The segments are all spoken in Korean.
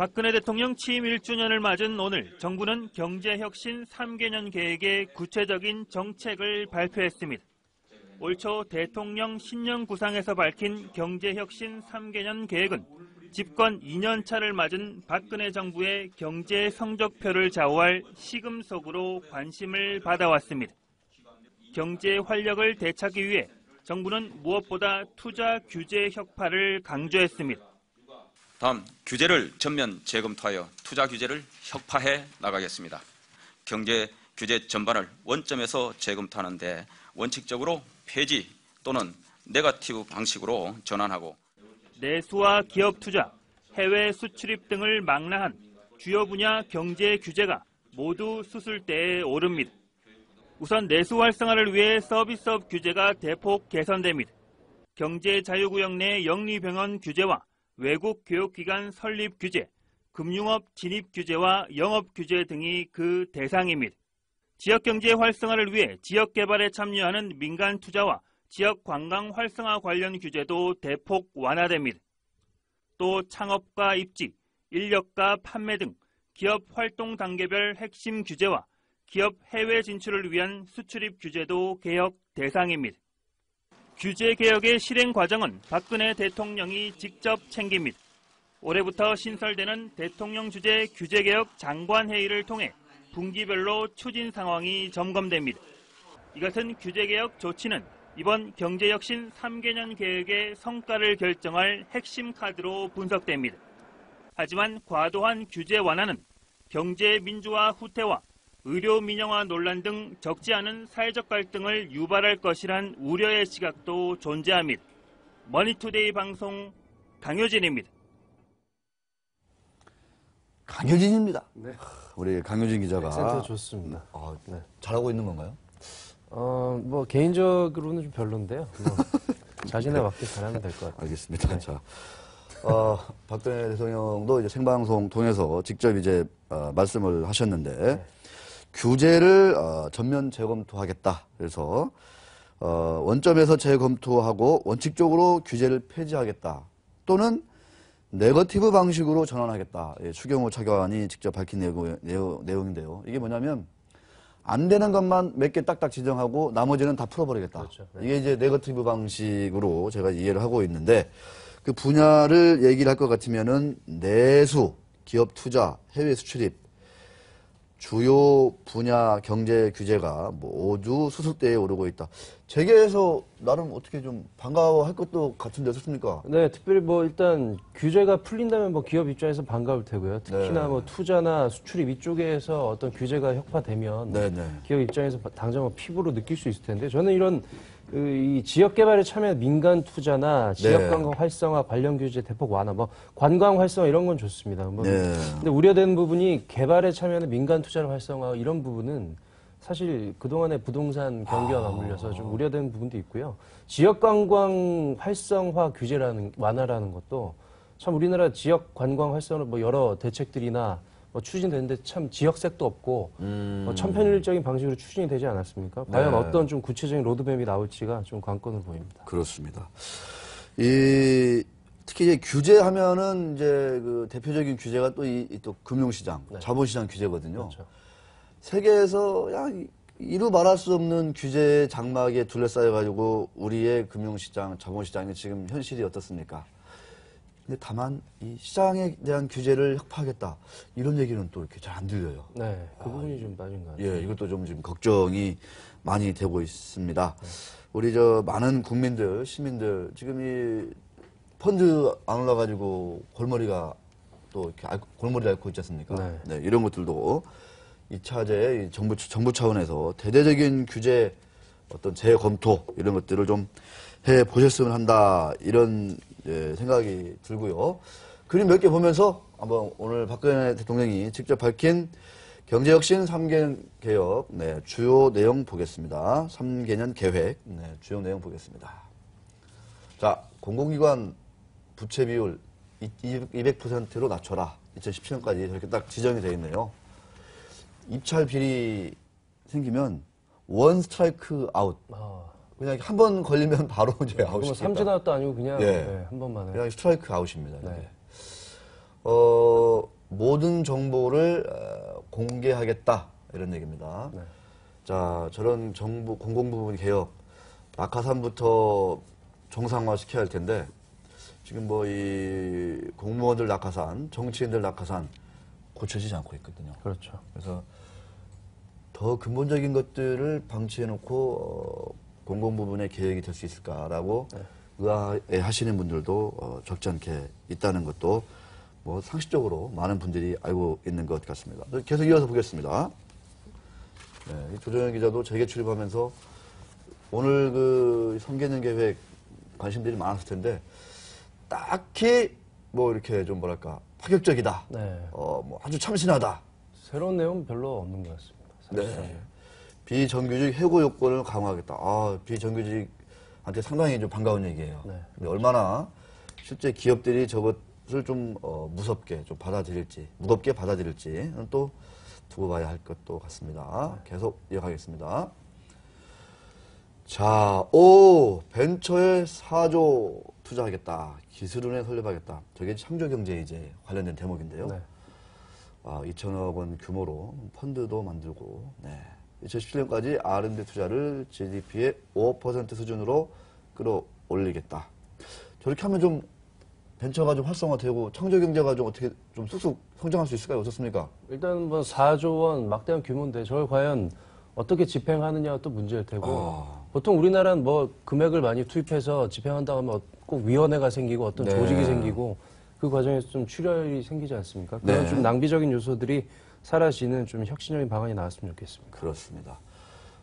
박근혜 대통령 취임 1주년을 맞은 오늘 정부는 경제혁신 3개년 계획의 구체적인 정책을 발표했습니다. 올 초 대통령 신년구상에서 밝힌 경제혁신 3개년 계획은 집권 2년 차를 맞은 박근혜 정부의 경제 성적표를 좌우할 시금석으로 관심을 받아왔습니다. 경제 활력을 되찾기 위해 정부는 무엇보다 투자 규제 혁파를 강조했습니다. 다음, 규제를 전면 재검토하여 투자 규제를 혁파해 나가겠습니다. 경제 규제 전반을 원점에서 재검토하는데 원칙적으로 폐지 또는 네거티브 방식으로 전환하고 내수와 기업 투자, 해외 수출입 등을 망라한 주요 분야 경제 규제가 모두 수술대에 오릅니다. 우선 내수 활성화를 위해 서비스업 규제가 대폭 개선됩니다. 경제자유구역 내 영리병원 규제와 외국 교육기관 설립 규제, 금융업 진입 규제와 영업 규제 등이 그 대상입니다. 지역경제 활성화를 위해 지역개발에 참여하는 민간 투자와 지역 관광 활성화 관련 규제도 대폭 완화됩니다. 또 창업과 입지, 인력과 판매 등 기업 활동 단계별 핵심 규제와 기업 해외 진출을 위한 수출입 규제도 개혁 대상입니다. 규제 개혁의 실행 과정은 박근혜 대통령이 직접 챙깁니다. 올해부터 신설되는 대통령 주재 규제개혁 장관회의를 통해 분기별로 추진 상황이 점검됩니다. 이 같은 규제개혁 조치는 이번 경제혁신 3개년 계획의 성과를 결정할 핵심 카드로 분석됩니다. 하지만 과도한 규제 완화는 경제 민주화 후퇴와 의료 민영화 논란 등 적지 않은 사회적 갈등을 유발할 것이란 우려의 시각도 존재합니다. 머니투데이 방송 강효진입니다. 강효진입니다. 네. 우리 강효진 기자가 액센트 좋습니다. 네. 잘하고 있는 건가요? 뭐 개인적으로는 좀 별론데요. 뭐 자신에 맞게 잘하면 될 것 같아요. 알겠습니다. 네. 자, 박근혜 대통령도 이제 생방송 통해서 직접 이제 말씀을 하셨는데 네. 규제를 전면 재검토하겠다. 그래서 원점에서 재검토하고 원칙적으로 규제를 폐지하겠다. 또는 네거티브 방식으로 전환하겠다. 예, 추경호 차관이 직접 밝힌 내용인데요. 이게 뭐냐면 안 되는 것만 몇 개 딱딱 지정하고 나머지는 다 풀어버리겠다. 그렇죠. 네. 이게 이제 네거티브 방식으로 제가 이해를 하고 있는데 그 분야를 얘기를 할 것 같으면은 내수, 기업 투자, 해외 수출입 주요 분야 경제 규제가 모두 수술대에 오르고 있다. 재계에서 나름 어떻게 좀 반가워할 것도 같은데 어떻습니까? 네, 특별히 뭐 일단 규제가 풀린다면 뭐 기업 입장에서 반가울 테고요. 특히나 네. 뭐 투자나 수출입 이쪽에서 어떤 규제가 혁파되면 네, 네. 기업 입장에서 당장 뭐 피부로 느낄 수 있을 텐데 저는 이런 이 지역 개발에 참여한 민간 투자나 지역 네. 관광 활성화 관련 규제 대폭 완화, 뭐 관광 활성화 이런 건 좋습니다. 뭐 네. 근데 우려되는 부분이 개발에 참여하는 민간 투자를 활성화 이런 부분은 사실 그동안의 부동산 경기와 맞물려서 좀 우려되는 부분도 있고요. 지역 관광 활성화 규제라는 완화라는 것도 참 우리나라 지역 관광 활성화 뭐 여러 대책들이나 뭐 추진되는데 참 지역색도 없고 뭐 천편일적인 방식으로 추진이 되지 않았습니까? 과연 네. 어떤 좀 구체적인 로드맵이 나올지가 좀 관건으로 보입니다. 그렇습니다. 특히 이제 규제하면은 이제 그 대표적인 규제가 또 금융시장, 네. 자본시장 규제거든요. 그렇죠. 세계에서 이루 말할 수 없는 규제 장막에 둘러싸여가지고 우리의 금융시장, 자본시장이 지금 현실이 어떻습니까? 근데 다만 이 시장에 대한 규제를 혁파하겠다 이런 얘기는 또 이렇게 잘 안 들려요. 네, 그 부분이 좀 빠진 것 같아요. 예, 이것도 좀 지금 걱정이 많이 되고 있습니다. 네. 우리 많은 국민들, 시민들 지금 이 펀드 안 올라가지고 골머리가 또 이렇게 골머리를 앓고 있지 않습니까? 네. 네, 이런 것들도 2차제 정부 차원에서 대대적인 규제 어떤 재검토 이런 것들을 좀 해 보셨으면 한다 이런 생각이 들고요. 그림 몇 개 보면서 한번 오늘 박근혜 대통령이 직접 밝힌 경제혁신 3개년 개혁 주요 내용 보겠습니다. 3개년 계획 주요 내용 보겠습니다. 자, 공공기관 부채 비율 200%로 낮춰라. 2017년까지 이렇게 딱 지정이 되어 있네요. 입찰 비리 생기면 원 스트라이크 아웃. 그냥 한 번 걸리면 바로 이제 아웃이다. 삼진 아웃도 아니고 그냥 예. 한 번만에. 그냥 스트라이크 아웃입니다. 네. 모든 정보를 공개하겠다 이런 얘기입니다. 네. 자, 저런 정부 공공부문 개혁 낙하산부터 정상화 시켜야 할 텐데 지금 뭐 이 공무원들 낙하산, 정치인들 낙하산 고쳐지지 않고 있거든요. 그렇죠. 그래서 더 근본적인 것들을 방치해놓고 공공부문의 계획이 될 수 있을까라고 의아해하시는 분들도 적지 않게 있다는 것도 뭐 상식적으로 많은 분들이 알고 있는 것 같습니다. 계속 이어서 보겠습니다. 네, 조정현 기자도 재계 출입하면서 오늘 그 3개년 계획 관심들이 많았을 텐데 딱히 뭐 이렇게 좀 뭐랄까 파격적이다. 네. 뭐 아주 참신하다. 새로운 내용은 별로 없는 것 같습니다. 사실상. 네. 비정규직 해고 요건을 강화하겠다. 비정규직한테 상당히 좀 반가운 얘기예요. 네. 근데 얼마나 실제 기업들이 저것을 좀 무섭게 좀 받아들일지, 무겁게 받아들일지는 또 두고 봐야 할 것도 같습니다. 계속 이어가겠습니다. 자, 벤처에 4조 투자하겠다. 기술은행에 설립하겠다. 저게 창조경제 이제 관련된 대목인데요. 네. 2천억 원 규모로 펀드도 만들고, 2017년까지 R&D 투자를 GDP의 5% 수준으로 끌어올리겠다. 저렇게 하면 좀 벤처가 좀 활성화되고 창조경제가 좀 어떻게 좀 쑥쑥 성장할 수 있을까요? 어떻습니까? 일단 뭐 4조 원 막대한 규모인데 저걸 과연 어떻게 집행하느냐가 또 문제일 테고 보통 우리나라는 뭐 금액을 많이 투입해서 집행한다고 하면 꼭 위원회가 생기고 어떤 네. 조직이 생기고 그 과정에서 좀 출혈이 생기지 않습니까? 그런 네. 좀 낭비적인 요소들이 사라지는 좀 혁신적인 방안이 나왔으면 좋겠습니다. 그렇습니다.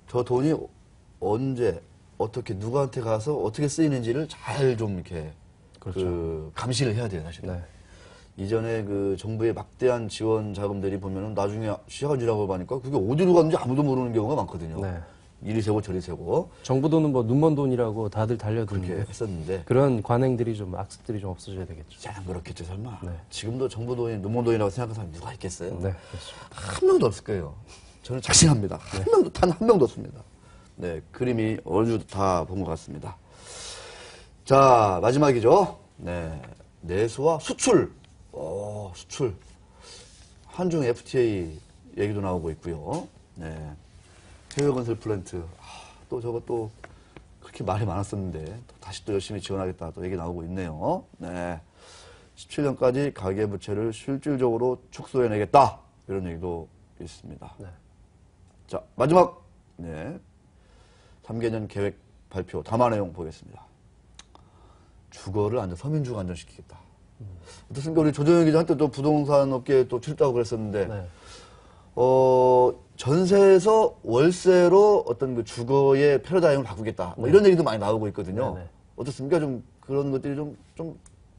저 돈이 언제 어떻게 누구한테 가서 어떻게 쓰이는지를 잘 좀 이렇게 그렇죠. 감시를 해야 돼요, 사실. 네. 이전에 그 정부의 막대한 지원 자금들이 보면은 나중에 시간지라고 보니까 그게 어디로 갔는지 아무도 모르는 경우가 많거든요. 네. 이리 세고 저리 세고 정부 돈은 뭐 눈먼 돈이라고 다들 그렇게 달려드는데 했었는데 그런 관행들이 좀 악습들이 좀 없어져야 되겠죠. 잘 그렇겠죠, 설마. 네. 지금도 정부 돈이 눈먼 돈이라고 생각하는 사람이 누가 있겠어요? 네, 그렇습니다. 한 명도 없을 거예요. 저는 자신합니다. 단 한 명도 없습니다. 네, 그림이 어느 정도 다 본 것 같습니다. 자, 마지막이죠. 네, 내수와 수출. 수출. 한중 FTA 얘기도 나오고 있고요. 네, 해외 건설 플랜트. 또 저것도 그렇게 말이 많았었는데 또 다시 또 열심히 지원하겠다 또 얘기 나오고 있네요. 네, 17년까지 가계부채를 실질적으로 축소해내겠다 이런 얘기도 있습니다. 네. 자, 마지막 3개년 계획 발표 담화 내용 보겠습니다. 주거를 서민주거 안정시키겠다. 어떻습니까? 우리 조정현 기자 한때 또 부동산 업계에 또 출입하고 그랬었는데, 네. 전세에서 월세로 어떤 그 주거의 패러다임을 바꾸겠다. 뭐 이런 얘기도 많이 나오고 있거든요. 네네. 어떻습니까? 좀 그런 것들이 좀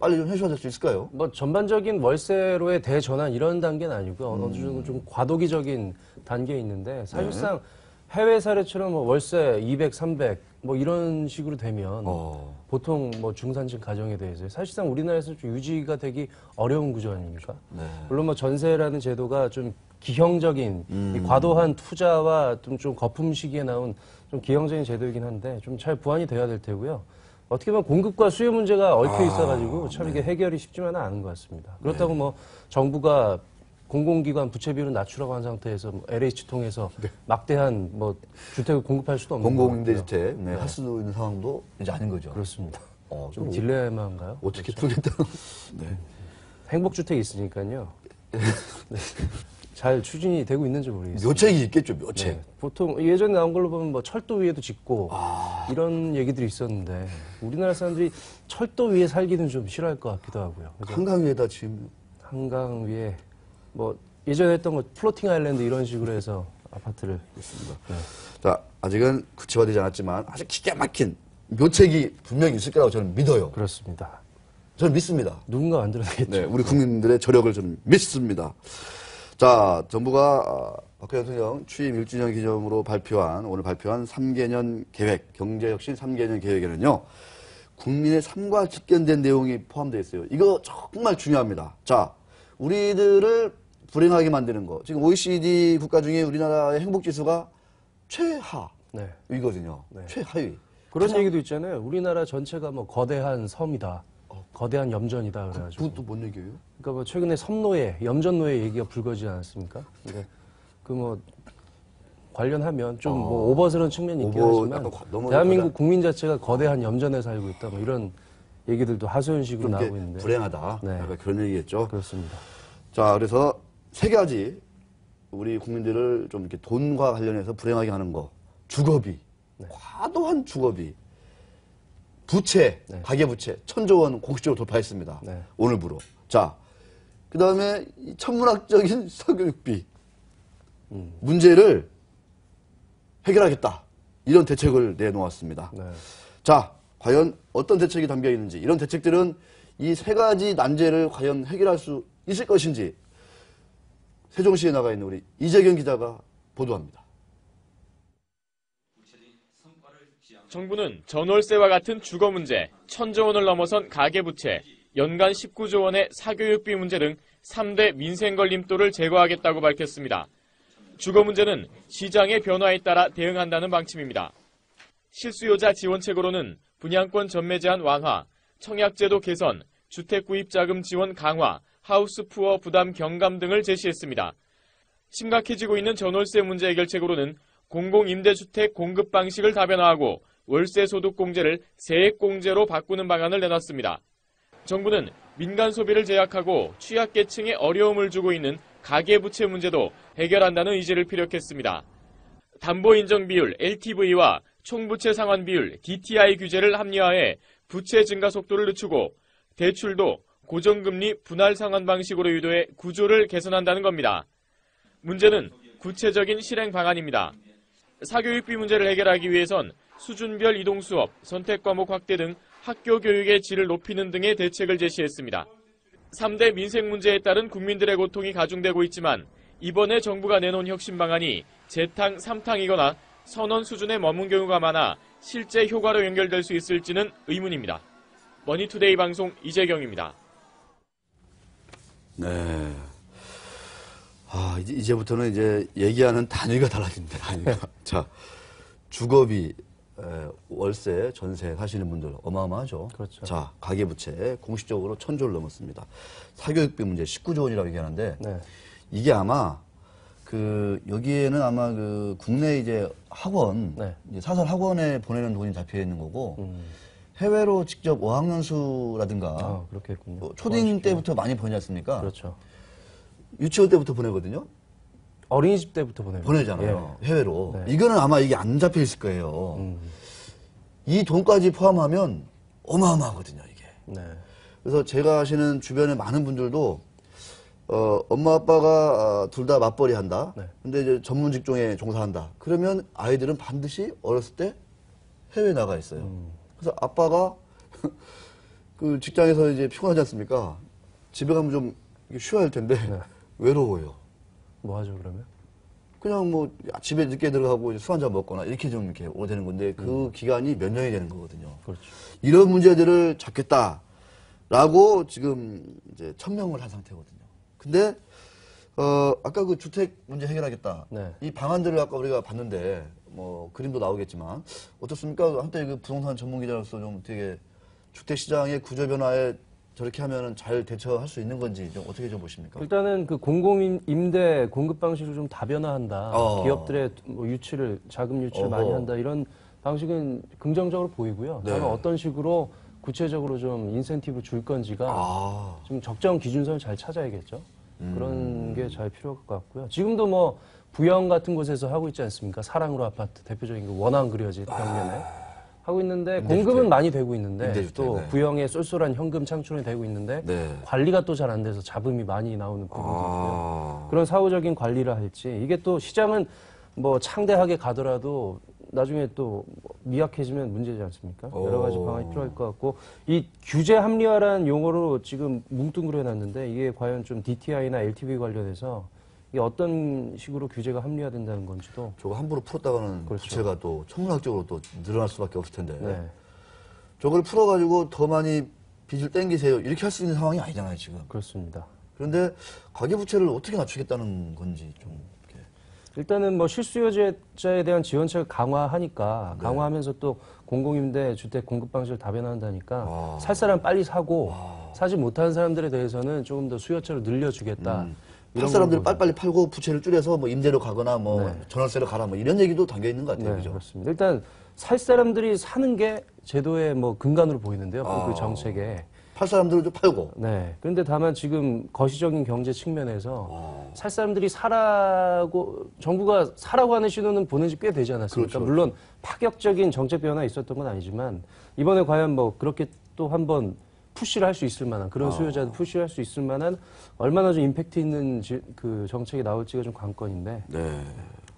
빨리 좀 현실화될 수 있을까요? 뭐 전반적인 월세로의 대전환 이런 단계는 아니고요. 어느 정도 좀 과도기적인 단계에 있는데 사실상 해외 사례처럼 뭐 월세 200, 300 뭐 이런 식으로 되면 보통 뭐 중산층 가정에 대해서 사실상 우리나라에서 좀 유지가 되기 어려운 구조 아닙니까? 네. 물론 뭐 전세라는 제도가 좀 기형적인 이 과도한 투자와 좀 거품 시기에 나온 좀 기형적인 제도이긴 한데 좀 잘 보완이 돼야 될 테고요. 어떻게 보면 공급과 수요 문제가 얽혀 있어가지고 참 이게 해결이 쉽지만은 않은 것 같습니다. 그렇다고 뭐 정부가 공공기관 부채 비율을 낮추라고 한 상태에서 뭐 LH 통해서 막대한 뭐 주택을 공급할 수도 없는 공공임대주택 할 수 있는 상황도 이제 아닌 거죠. 그렇습니다. 좀 그럼 딜레마인가요? 어떻게 풀겠다? 네. 행복주택이 있으니까요. 네. 잘 추진이 되고 있는지 모르겠습니다. 묘책이 있겠죠, 묘책. 네. 보통 예전에 나온 걸로 보면 뭐 철도 위에도 짓고 이런 얘기들이 있었는데 우리나라 사람들이 철도 위에 살기는 좀 싫어할 것 같기도 하고요. 그죠? 한강 위에다 지금 한강 위에 뭐 예전에 했던 거 플로팅 아일랜드 이런 식으로 해서 아파트를 있습니다. 네. 자, 아직은 구체화되지 않았지만 아주 기가 막힌 묘책이 분명히 있을 거라고 저는 믿어요. 그렇습니다. 저는 믿습니다. 누군가 만들어내겠죠. 네, 우리 국민들의 저력을 저는 믿습니다. 자, 정부가 박근혜 대통령 취임 1주년 기념으로 오늘 발표한 3개년 계획, 경제혁신 3개년 계획에는요, 국민의 삶과 직결된 내용이 포함되어 있어요. 이거 정말 중요합니다. 자, 우리들을 불행하게 만드는 거. 지금 OECD 국가 중에 우리나라의 행복지수가 최하위거든요. 네. 최하위. 그런 얘기도 있잖아요. 우리나라 전체가 뭐 거대한 섬이다. 거대한 염전이다 그래가지고. 그것도 뭔 얘기예요? 그러니까 뭐 최근에 섬노예, 염전노예 얘기가 불거지지 않았습니까? 근데 그 뭐 관련하면 좀 뭐 오버스러운 측면이 있긴 하지만 너무 대한민국 국민 자체가 거대한 염전에 살고 있다 뭐 이런 얘기들도 하소연식으로 나오고 있는데. 불행하다. 네. 약간 그런 얘기겠죠. 그렇습니다. 자, 그래서 세 가지 우리 국민들을 좀 이렇게 돈과 관련해서 불행하게 하는 거. 주거비. 과도한 주거비. 부채, 네. 가계부채, 1,000조 원 공식적으로 돌파했습니다. 네. 오늘부로. 자, 그 다음에 천문학적인 사교육비. 문제를 해결하겠다. 이런 대책을 내놓았습니다. 네. 자, 과연 어떤 대책이 담겨 있는지, 이런 대책들은 이 세 가지 난제를 과연 해결할 수 있을 것인지, 세종시에 나가 있는 우리 이재경 기자가 보도합니다. 정부는 전월세와 같은 주거 문제, 1,000조 원을 넘어선 가계부채, 연간 19조 원의 사교육비 문제 등 3대 민생 걸림돌을 제거하겠다고 밝혔습니다. 주거 문제는 시장의 변화에 따라 대응한다는 방침입니다. 실수요자 지원책으로는 분양권 전매 제한 완화, 청약제도 개선, 주택 구입 자금 지원 강화, 하우스 푸어 부담 경감 등을 제시했습니다. 심각해지고 있는 전월세 문제 해결책으로는 공공임대주택 공급 방식을 다변화하고 월세 소득 공제를 세액 공제로 바꾸는 방안을 내놨습니다. 정부는 민간 소비를 제약하고 취약계층에 어려움을 주고 있는 가계부채 문제도 해결한다는 의지를 피력했습니다. 담보인정 비율 LTV와 총부채 상환 비율 DTI 규제를 합리화해 부채 증가 속도를 늦추고 대출도 고정금리 분할 상환 방식으로 유도해 구조를 개선한다는 겁니다. 문제는 구체적인 실행 방안입니다. 사교육비 문제를 해결하기 위해선 수준별 이동 수업, 선택 과목 확대 등 학교 교육의 질을 높이는 등의 대책을 제시했습니다. 3대 민생 문제에 따른 국민들의 고통이 가중되고 있지만 이번에 정부가 내놓은 혁신 방안이 재탕, 삼탕이거나 선언 수준에 머문 경우가 많아 실제 효과로 연결될 수 있을지는 의문입니다. 머니투데이 방송 이재경입니다. 네. 아, 이제부터는 이제 얘기하는 단위가 달라집니다. 단위가. 자, 주거비, 월세, 전세 사시는 분들 어마어마하죠. 그렇죠. 자, 가계부채 공식적으로 1,000조를 넘었습니다. 사교육비 문제 19조 원이라고 얘기하는데 네. 이게 아마 여기에는 아마 국내 이제 학원, 네. 이제 사설 학원에 보내는 돈이 잡혀 있는 거고 해외로 직접 어학연수라든가 그렇겠군요. 뭐 초딩 때부터 많이 보내지 않습니까? 그렇죠. 유치원 때부터 보내거든요. 어린이집 때부터 보내잖아요. 해외로. 네. 이거는 아마 이게 안 잡혀 있을 거예요. 이 돈까지 포함하면 어마어마하거든요, 이게. 네. 그래서 제가 아시는 주변에 많은 분들도 엄마 아빠가 둘 다 맞벌이 한다. 네. 근데 이제 전문 직종에 종사한다. 그러면 아이들은 반드시 어렸을 때 해외에 나가 있어요. 그래서 아빠가 그 직장에서 이제 피곤하지 않습니까? 집에 가면 좀 쉬어야 할 텐데 네. 외로워요. 뭐 하죠, 그러면? 그냥 뭐 집에 늦게 들어가고 술 한잔 먹거나 이렇게 좀 이렇게 오래 되는 건데 그 기간이 몇 년이 되는 거거든요. 그렇죠. 이런 문제들을 잡겠다라고 지금 이제 천명을 한 상태거든요. 근데 아까 그 주택 문제 해결하겠다. 네. 이 방안들을 아까 우리가 봤는데 뭐 그림도 나오겠지만 어떻습니까? 한때 그 부동산 전문 기자로서 좀 되게 주택 시장의 구조 변화에 저렇게 하면은 잘 대처할 수 있는 건지 좀 어떻게 좀 보십니까? 일단은 그 공공임대 공급 방식을 좀 다변화한다. 기업들의 뭐 자금 유치를 많이 한다. 이런 방식은 긍정적으로 보이고요. 네. 다만 어떤 식으로 구체적으로 좀 인센티브 줄 건지가 좀 적정 기준선을 잘 찾아야겠죠. 그런 게 잘 필요할 것 같고요. 지금도 뭐 부영 같은 곳에서 하고 있지 않습니까? 사랑으로 아파트 대표적인 그 원앙 그려진 벽면에 하고 있는데 공급은 많이 되고 있는데 임대주택, 또 네. 부영에 쏠쏠한 현금 창출이 되고 있는데 네. 관리가 또 잘 안 돼서 잡음이 많이 나오는 부분도 있고요. 그런 사후적인 관리를 할지 이게 또 시장은 뭐 창대하게 가더라도 나중에 또 미약해지면 문제지 않습니까? 여러 가지 방안이 필요할 것 같고 이 규제 합리화라는 용어로 지금 뭉뚱그려 놨는데 이게 과연 좀 DTI나 LTV 관련해서 이게 어떤 식으로 규제가 합리화된다는 건지도 저거 함부로 풀었다가는 그렇죠. 부채가 또 천문학적으로 또 늘어날 수밖에 없을 텐데 네. 저걸 풀어가지고 더 많이 빚을 땡기세요 이렇게 할 수 있는 상황이 아니잖아요 지금. 그렇습니다. 그런데 가계부채를 어떻게 낮추겠다는 건지 좀 이렇게. 일단은 뭐 실수요자에 대한 지원책을 강화하니까 강화하면서 또 공공임대 주택 공급 방식을 다변화한다니까 살 사람 빨리 사고 사지 못하는 사람들에 대해서는 조금 더 수요처를 늘려주겠다. 팔 사람들 빨리빨리 팔고 부채를 줄여서 뭐 임대로 가거나 뭐 전월세로 가라 뭐 이런 얘기도 담겨 있는 것 같아요. 네, 그죠? 그렇습니다. 일단 살 사람들이 사는 게 제도의 뭐 근간으로 보이는데요. 그 정책에. 팔 사람들도 팔고. 네. 그런데 다만 지금 거시적인 경제 측면에서 살 사람들이 사라고 정부가 사라고 하는 신호는 보낸 지 꽤 되지 않았습니까? 그렇죠. 물론 파격적인 정책 변화 있었던 건 아니지만 이번에 과연 뭐 그렇게 또 한번 푸시를 할 수 있을 만한 그런 수요자도 푸시를 할 수 있을 만한 얼마나 좀 임팩트 있는 그 정책이 나올지가 좀 관건인데 네,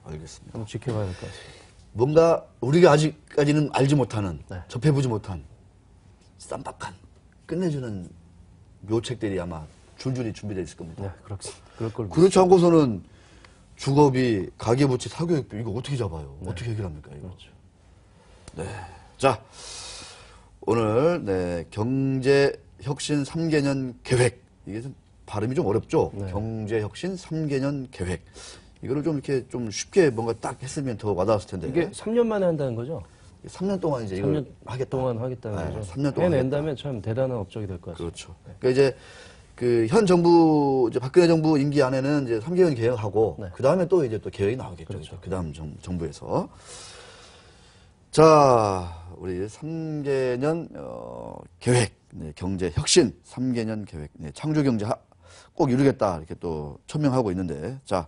알겠습니다. 한번 지켜봐야 될 것 같습니다. 뭔가 우리가 아직까지는 알지 못하는, 접해보지 못한 쌈박한 끝내주는 묘책들이 아마 줄줄이 준비되어 있을 겁니다. 네, 그렇습니다. 그럴 걸. 그렇지 않고서는 주거비, 가계부채, 사교육비 이거 어떻게 잡아요? 어떻게 해결합니까? 이거? 그렇죠. 네. 자, 오늘 경제혁신 3개년 계획 이게 좀 발음이 좀 어렵죠? 경제혁신 3개년 계획 이거를 좀 이렇게 좀 쉽게 뭔가 딱 했으면 더 와닿았을 텐데 이게 3년 만에 한다는 거죠? 3년 동안 이제 이걸 3년 하겠다. 동안 하겠다는 네, 거죠. 3년 동안 해낸다면 참 대단한 업적이 될 것 같습니다. 그렇죠. 그러니까 이제 그 현 정부 이제 박근혜 정부 임기 안에는 이제 3개년 계획하고 그 다음에 또 이제 또 계획이 나오겠죠. 그렇죠. 그 다음 정부에서. 자, 우리 3개년 계획, 경제 혁신 3개년 계획, 창조 경제 꼭 이루겠다 이렇게 또 천명하고 있는데, 자,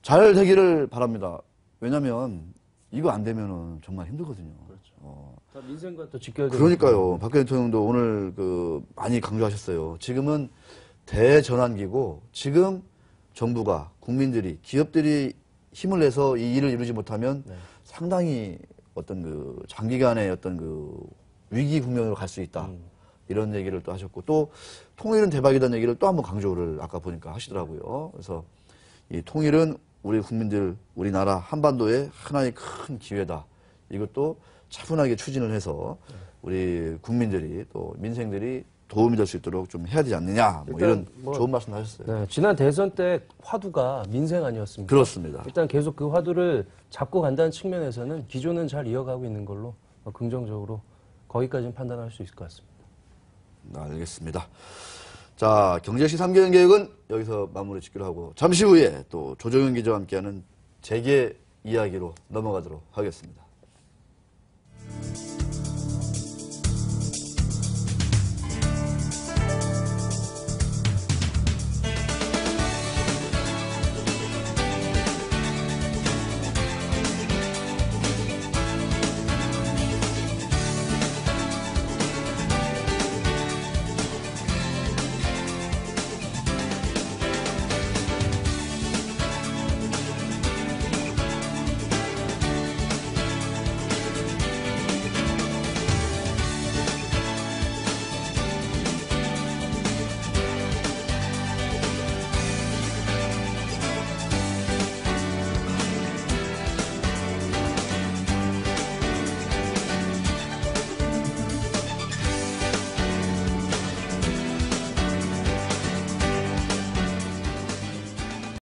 잘 되기를 바랍니다. 왜냐하면 이거 안 되면은 정말 힘들거든요. 그렇죠. 다 민생과 또 직결되는. 그러니까요. 박근혜 대통령도 오늘 많이 강조하셨어요. 지금은 대전환기고 지금 정부가 국민들이 기업들이 힘을 내서 이 일을 이루지 못하면 상당히 어떤 장기간의 어떤 위기 국면으로 갈 수 있다. 이런 얘기를 또 하셨고 또 통일은 대박이라는 얘기를 또 한번 강조를 아까 보니까 하시더라고요. 그래서 이 통일은 우리 국민들, 우리나라 한반도의 하나의 큰 기회다. 이것도 차분하게 추진을 해서 우리 국민들이 또 민생들이 도움이 될 수 있도록 좀 해야 되지 않느냐. 뭐 이런 좋은 말씀 하셨어요. 네, 지난 대선 때 화두가 민생 아니었습니까? 그렇습니다. 일단 계속 그 화두를 잡고 간다는 측면에서는 기조는 잘 이어가고 있는 걸로 긍정적으로 거기까지는 판단할 수 있을 것 같습니다. 알겠습니다. 자, 경제시 3개년 계획은 여기서 마무리 짓기로 하고 잠시 후에 또 조정현 기자와 함께하는 재계 이야기로 넘어가도록 하겠습니다.